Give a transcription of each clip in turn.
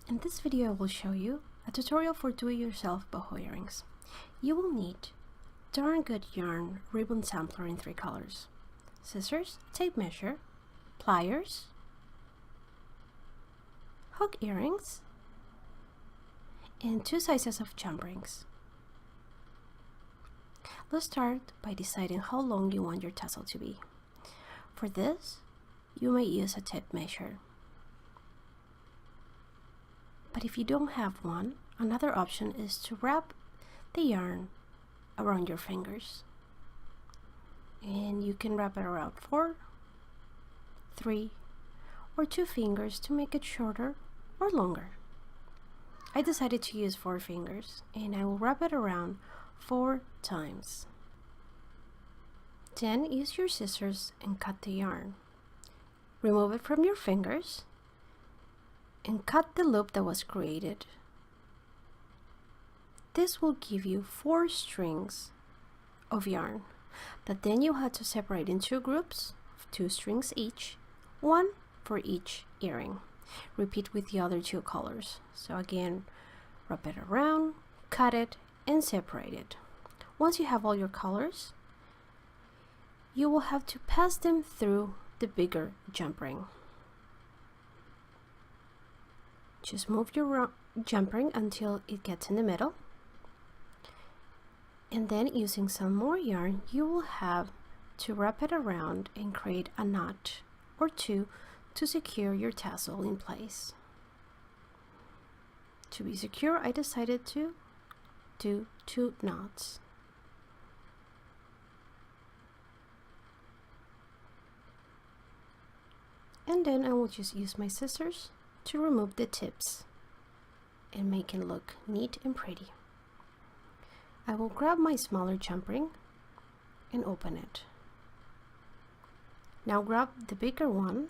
In this video I will show you a tutorial for do-it-yourself boho earrings. You will need darn good yarn ribbon sampler in 3 colors, scissors, tape measure, pliers, hook earrings, and 2 sizes of jump rings. Let's start by deciding how long you want your tassel to be. For this, you may use a tape measure. But if you don't have one, another option is to wrap the yarn around your fingers. And you can wrap it around 4, 3, or 2 fingers to make it shorter or longer. I decided to use 4 fingers, and I will wrap it around 4 times. Then use your scissors and cut the yarn. Remove it from your fingers and cut the loop that was created. This will give you 4 strings of yarn that then you have to separate in 2 groups of 2 strings each, 1 for each earring. Repeat with the other 2 colors. So again, wrap it around, cut it, and separate it. Once you have all your colors, you will have to pass them through the bigger jump ring. Just move your jump ring until it gets in the middle, and then using some more yarn you will have to wrap it around and create a knot or 2 to secure your tassel in place. To be secure, I decided to do 2 knots. And then I will just use my scissors to remove the tips and make it look neat and pretty. I will grab my smaller jump ring and open it. Now grab the bigger one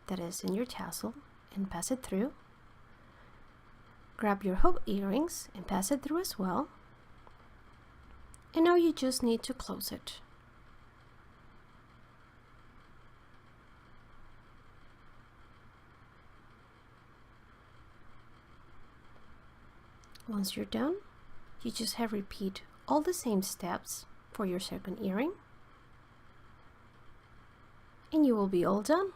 that is in your tassel and pass it through. Grab your hook earrings and pass it through as well. And now you just need to close it. Once you're done, you just have repeat all the same steps for your second earring, and you will be all done.